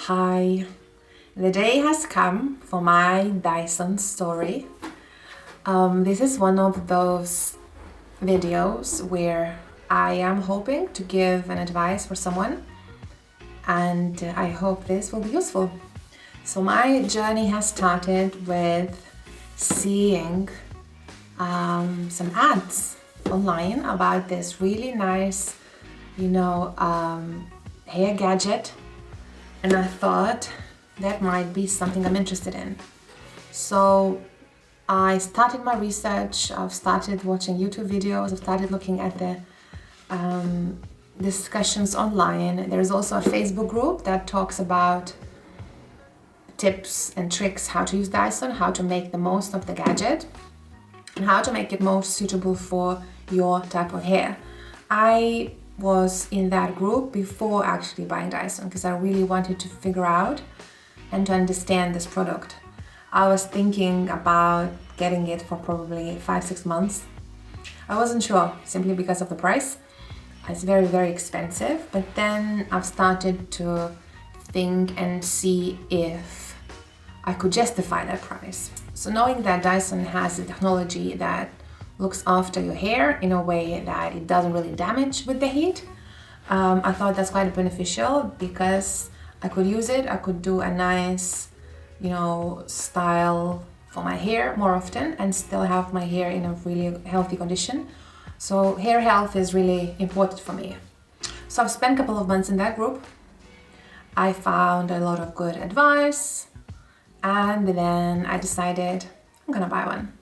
Hi, the day has come for my Dyson story. This is one of those videos where I am hoping to give an advice for someone, and I hope this will be useful. So my journey has started with seeing some ads online about this really nice, hair gadget, and I thought that might be something I'm interested in. So I started my research, I've started watching YouTube videos, I've started looking at the discussions online. There's also a Facebook group that talks about tips and tricks how to use Dyson, how to make the most of the gadget, and how to make it most suitable for your type of hair. I was in that group before actually buying Dyson because I really wanted to figure out and to understand this product. I was thinking about getting it for probably 5-6 months. I wasn't sure simply because of the price. It's very, very expensive, but then I've started to think and see if I could justify that price. So knowing that Dyson has a technology that looks after your hair in a way that it doesn't really damage with the heat, I thought that's quite beneficial because I could use it, I could do a nice, style for my hair more often and still have my hair in a really healthy condition. So hair health is really important for me. So I've spent a couple of months in that group. I found a lot of good advice, and then I decided I'm gonna buy one.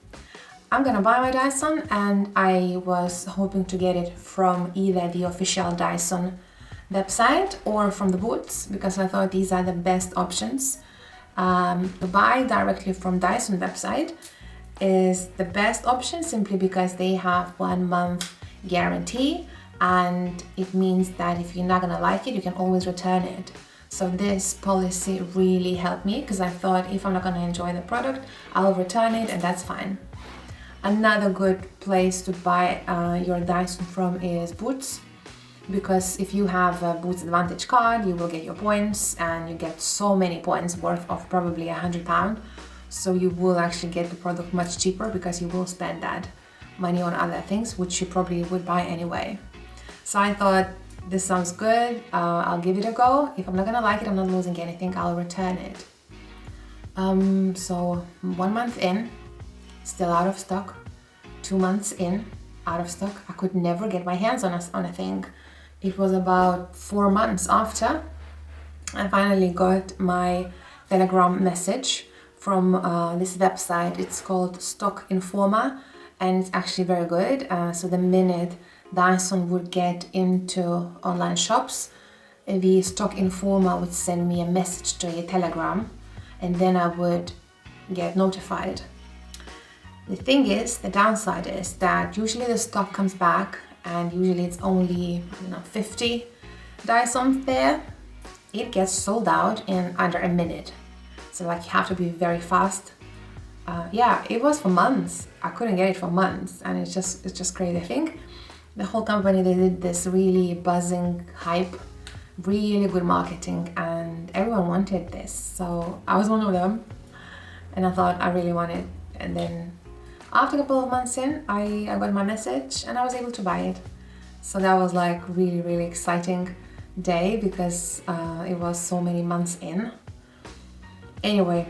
I'm gonna buy my Dyson, and I was hoping to get it from either the official Dyson website or from the booths because I thought these are the best options. To buy directly from Dyson website is the best option simply because they have 1 month guarantee, and it means that if you're not gonna like it, you can always return it. So this policy really helped me because I thought if I'm not gonna enjoy the product, I'll return it and that's fine. Another good place to buy your Dyson from is Boots, because if you have a Boots Advantage card, you will get your points, and you get so many points worth of probably £100. So you will actually get the product much cheaper because you will spend that money on other things, which you probably would buy anyway. So I thought this sounds good, I'll give it a go. If I'm not gonna like it, I'm not losing anything, I'll return it. So 1 month in, still out of stock. 2 months in, out of stock. I could never get my hands on a thing. It was about 4 months after I finally got my Telegram message from this website. It's called Stock Informer, and it's actually very good. So the minute Dyson would get into online shops, the Stock Informer would send me a message to a Telegram, and then I would get notified. The thing is, the downside is that usually the stock comes back and usually it's only 50 Dysons there. It gets sold out in under a minute. So you have to be very fast. It was for months. I couldn't get it for months, and it's just crazy. I think the whole company, they did this really buzzing hype, really good marketing, and everyone wanted this. So I was one of them, and I thought I really want it. And then after a couple of months in, I got my message and I was able to buy it. So that was like really, really exciting day because it was so many months in. Anyway,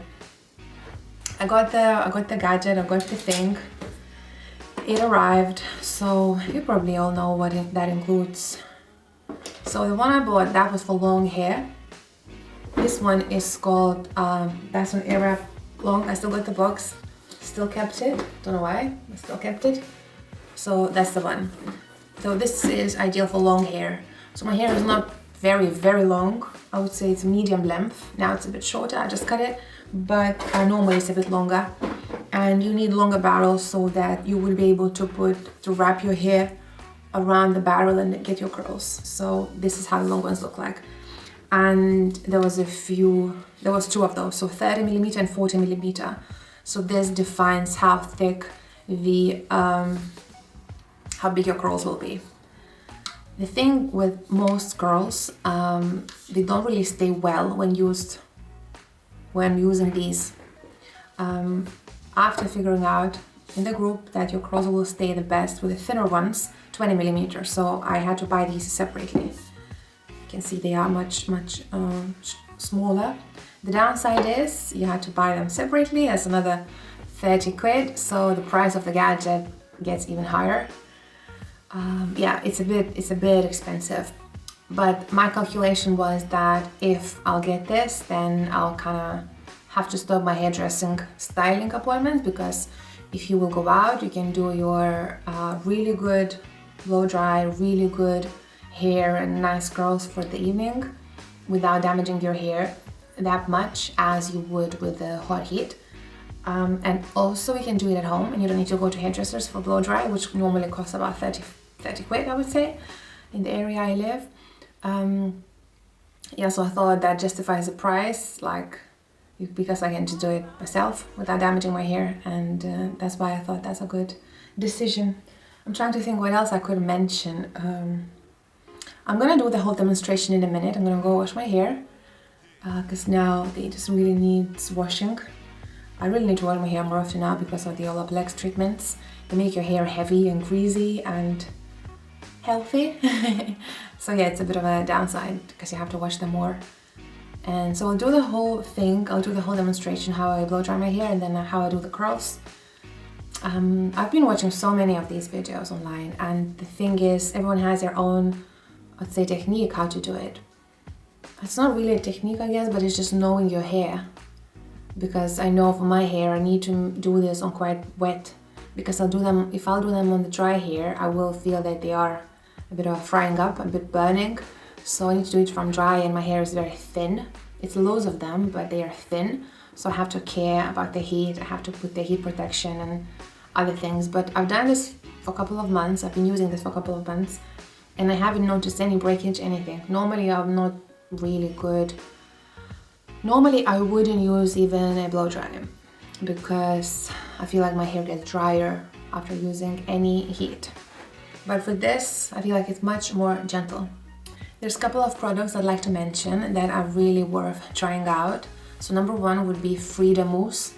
I got the gadget, I got the thing. It arrived, so you probably all know what that includes. So the one I bought, that was for long hair. This one is called Dyson Airwrap Long. I still got the box. Still kept it, don't know why, I still kept it. So that's the one. So this is ideal for long hair. So my hair is not very, very long. I would say it's medium length. Now it's a bit shorter, I just cut it, but normally it's a bit longer. And you need longer barrels so that you will be able to wrap your hair around the barrel and get your curls. So this is how the long ones look like. And there was two of those, so 30mm and 40mm. So this defines how thick how big your curls will be. The thing with most girls, they don't really stay well when using these. After figuring out in the group that your curls will stay the best with the thinner ones, 20 millimeters. So I had to buy these separately. You can see they are much smaller. The downside is you had to buy them separately. That's another 30 quid. So the price of the gadget gets even higher. Yeah, it's a bit expensive. But my calculation was that if I'll get this, then I'll kind of have to stop my hairdressing styling appointments, because if you will go out, you can do your really good blow dry, really good hair and nice curls for the evening without damaging your hair that much as you would with the hot heat. And also you can do it at home and you don't need to go to hairdressers for blow dry, which normally costs about 30 quid, I would say, in the area I live. Yeah, so I thought that justifies the price, like, because I can just do it myself without damaging my hair, and that's why I thought that's a good decision. I'm trying to think what else I could mention. I'm gonna do the whole demonstration in a minute. I'm gonna go wash my hair because now they just really needs washing. I really need to wash my hair more often now because of the Olaplex treatments. They make your hair heavy and greasy and healthy. So yeah, it's a bit of a downside because you have to wash them more. And so I'll do the whole thing, I'll do the whole demonstration, how I blow dry my hair and then how I do the curls. I've been watching so many of these videos online, and the thing is, everyone has their own, I'd say, technique how to do it. It's not really a technique, I guess, but it's just knowing your hair. Because I know for my hair, I need to do this on quite wet, because if I'll do them on the dry hair, I will feel that they are a bit of frying up, a bit burning. So I need to do it from dry, and my hair is very thin. It's loads of them, but they are thin. So I have to care about the heat. I have to put the heat protection and other things. But I've done this for a couple of months. I've been using this for a couple of months, and I haven't noticed any breakage, anything. Normally I'm not really good. Normally I wouldn't use even a blow dry because I feel like my hair gets drier after using any heat. But for this, I feel like it's much more gentle. There's a couple of products I'd like to mention that are really worth trying out. So number one would be Frida Mousse.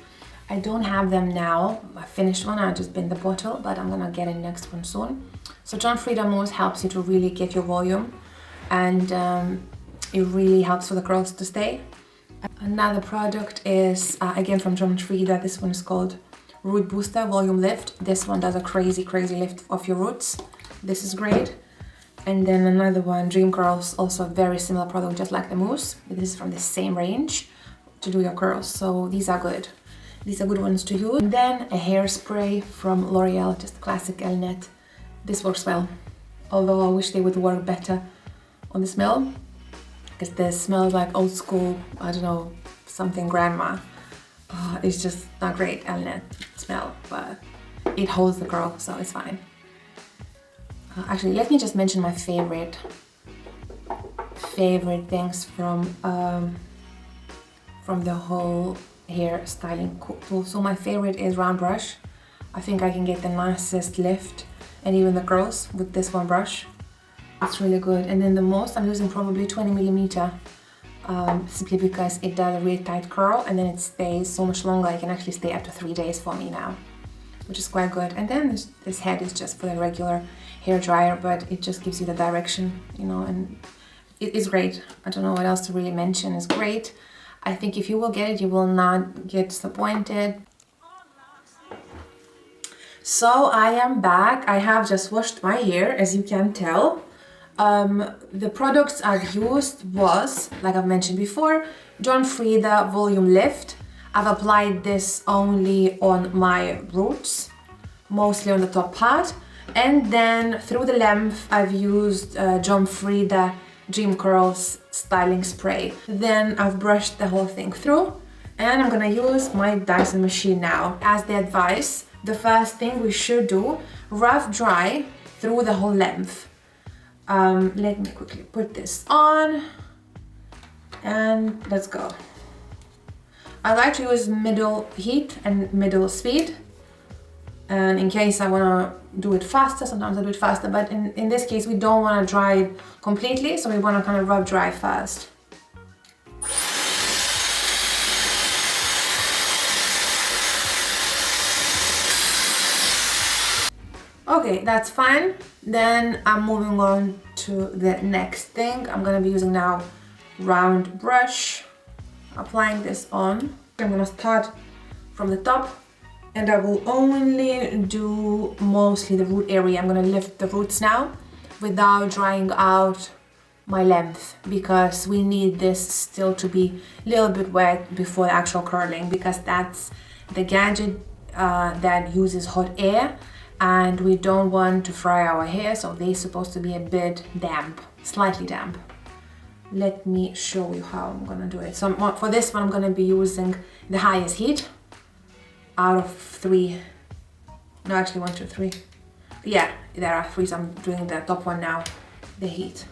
I don't have them now. I finished one, I just been the bottle, but I'm gonna get a next one soon. So John Frieda Mousse helps you to really get your volume, and it really helps for the curls to stay. Another product is, again from John Frieda, this one is called Root Booster Volume Lift. This one does a crazy lift of your roots. This is great. And then another one, Dream Curls, also a very similar product, just like the mousse. This is from the same range to do your curls, so these are good. These are good ones to use. And then a hairspray from L'Oreal, just classic Elnet. This works well, although I wish they would work better on the smell, because the smell is like old school, I don't know, something grandma. It's just not great Elnet smell, but it holds the curl, so it's fine. Actually, let me just mention my favorite things from the whole hair styling tool. So my favorite is round brush. I think I can get the nicest lift and even the curls with this one brush. It's really good. And then the most, I'm using probably 20 millimeter, simply because it does a really tight curl and then it stays so much longer. It can actually stay up to 3 days for me now, which is quite good. And then this head is just for the regular hair dryer, but it just gives you the direction, you know, and it is great. I don't know what else to really mention. It's great. I think if you will get it, you will not get disappointed. So I am back. I have just washed my hair, as you can tell. The products I've used was, like I've mentioned before, John Frieda Volume Lift. I've applied this only on my roots, mostly on the top part. And then through the length, I've used John Frieda Dream Curls styling spray. Then I've brushed the whole thing through, and I'm gonna use my Dyson machine now. As the advice, the first thing we should do, rough dry through the whole length. Let me quickly put this on and let's go. I like to use middle heat and middle speed. And in case I want to do it faster, sometimes I do it faster, but in this case we don't want to dry it completely, so we want to kind of rub dry first. Okay, that's fine. Then I'm moving on to the next thing. I'm gonna be using now round brush, applying this on. I'm gonna start from the top, and I will only do mostly the root area. I'm gonna lift the roots now without drying out my length, because we need this still to be a little bit wet before the actual curling, because that's the gadget that uses hot air, and we don't want to fry our hair, so they're supposed to be a bit damp, slightly damp. Let me show you how I'm gonna do it. So for this one I'm gonna be using the highest heat out of 3. No, actually 1, 2, 3. Yeah, there are 3, so I'm doing the top one now, the heat.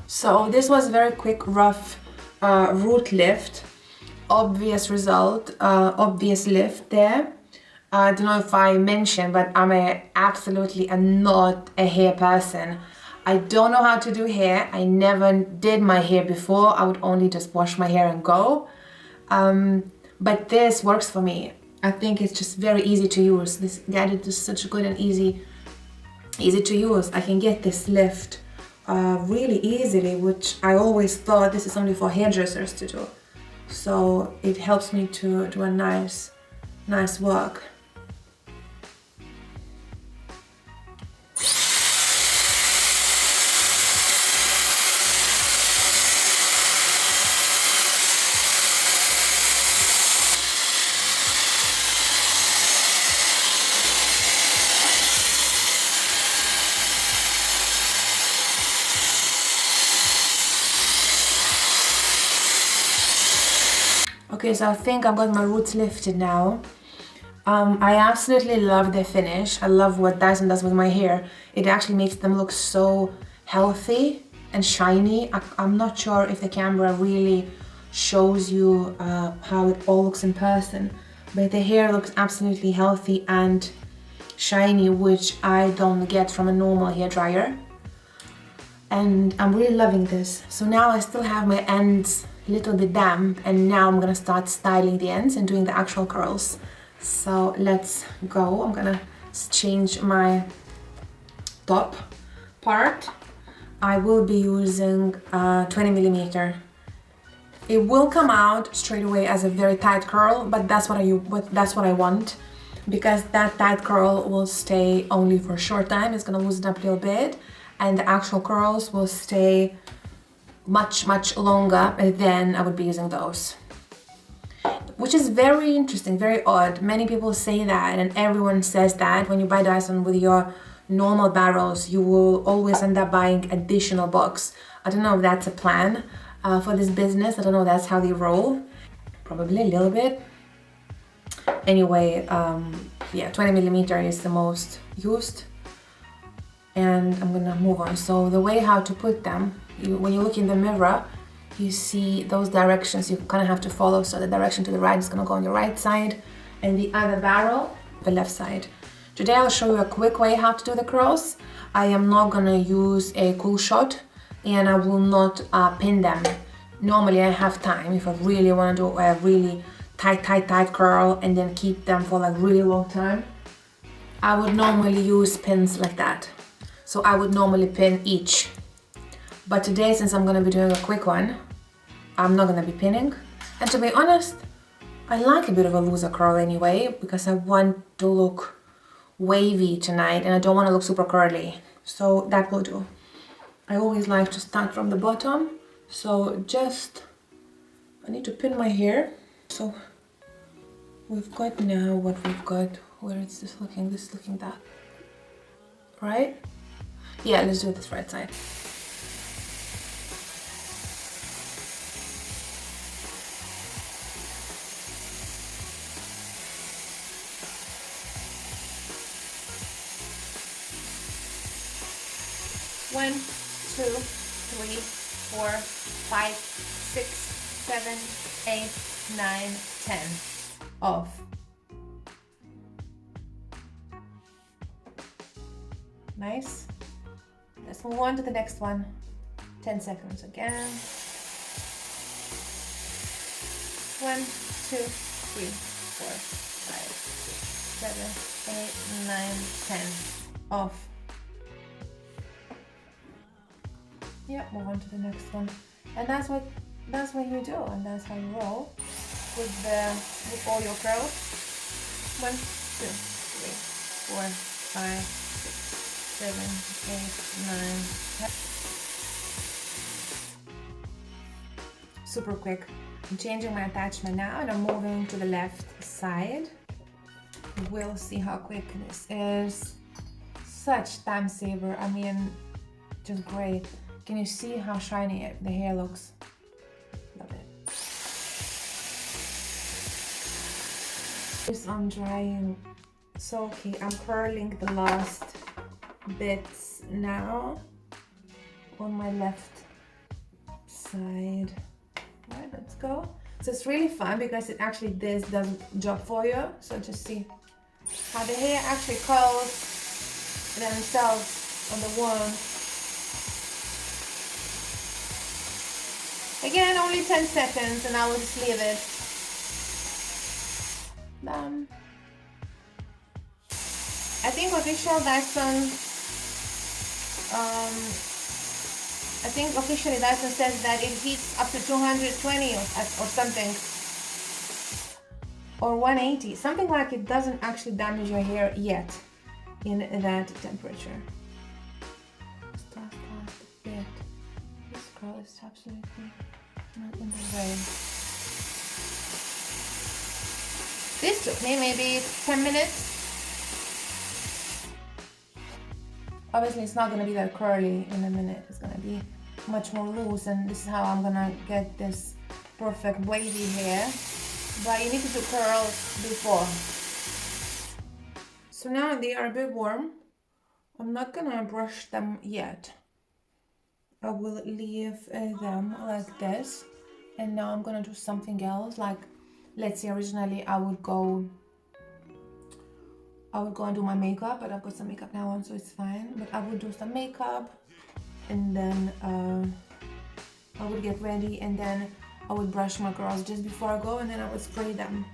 So this was very quick, rough root lift. Obvious result, obvious lift there. I don't know if I mentioned, but I'm absolutely not a hair person. I don't know how to do hair. I never did my hair before. I would only just wash my hair and go. But this works for me. I think it's just very easy to use. This gadget is such good and easy to use. I can get this lift really easily, which I always thought this is only for hairdressers to do. So it helps me to do a nice work. Okay, so I think I've got my roots lifted now. I absolutely love the finish. I love what Dyson does with my hair. It actually makes them look so healthy and shiny. I'm not sure if the camera really shows you how it all looks in person, but the hair looks absolutely healthy and shiny, which I don't get from a normal hair dryer. And I'm really loving this. So now I still have my ends a little bit damp, and now I'm gonna start styling the ends and doing the actual curls. So let's go. I'm gonna change my top part. I will be using 20 millimeter. It will come out straight away as a very tight curl, but that's what I want, because that tight curl will stay only for a short time. It's gonna loosen up a little bit, and the actual curls will stay much longer than I would be using those. Which is very interesting, very odd. Many people say that, and everyone says that when you buy Dyson with your normal barrels, you will always end up buying additional box. I don't know if that's a plan for this business. I don't know if that's how they roll. Probably a little bit. Anyway, yeah, 20 millimeter is the most used. And I'm gonna move on. So the way how to put them, when you look in the mirror, you see those directions you kind of have to follow. So the direction to the right is gonna go on the right side, and the other barrel, the left side. Today I'll show you a quick way how to do the curls. I am not gonna use a cool shot, and I will not pin them. Normally I have time if I really wanna do a really tight curl and then keep them for like really long time. I would normally use pins like that. So I would normally pin each. But today, since I'm gonna be doing a quick one, I'm not gonna be pinning. And to be honest, I like a bit of a looser curl anyway, because I want to look wavy tonight and I don't want to look super curly. So that will do. I always like to start from the bottom. So I need to pin my hair. So we've got now what we've got. Where is this looking? This is looking that. Right? Yeah, let's do this right side. One, two, three, 4, 5, 6, 7, 8, 9, 10. Off. Nice. Let's move on to the next one. 10 seconds again. 1, 2, 3, 4, 5, 6, 7, 8, 9, 10. Off. Yeah, move on to the next one. And that's what you do, and that's how you roll with all your curls. 1, 2, 3, 4, 5, 6, 7, 8, 9, 10. Super quick. I'm changing my attachment now and I'm moving to the left side. We'll see how quick this is. Such time saver. I mean, just great. Can you see how shiny the hair looks? Love it. This I'm drying. So okay, I'm curling the last bits now on my left side. Right, let's go. So it's really fun because this does the job for you. So just see how the hair actually curls themselves on the wand. Again, only 10 seconds and I will just leave it. Done. I think officially Dyson says that it heats up to 220 or something. Or 180, something like it doesn't actually damage your hair yet in that temperature. Last bit. This curl is absolutely not in the way. This took me maybe 10 minutes. Obviously it's not going to be that curly in a minute. It's going to be much more loose, and this is how I'm going to get this perfect wavy hair. But you need to do curls before. So now they are a bit warm. I'm not going to brush them yet. I will leave them like this. And now I'm going to do something else. Like, let's say originally I would go and do my makeup, but I've got some makeup now on, so it's fine. But I would do some makeup, and then I would get ready, and then I would brush my curls just before I go, and then I would spray them.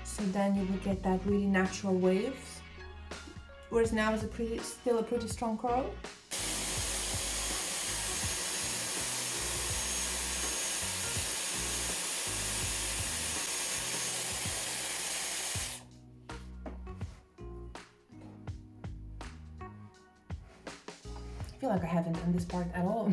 So then you would get that really natural waves. Whereas now it's still a pretty strong curl. I feel like I haven't done this part at all.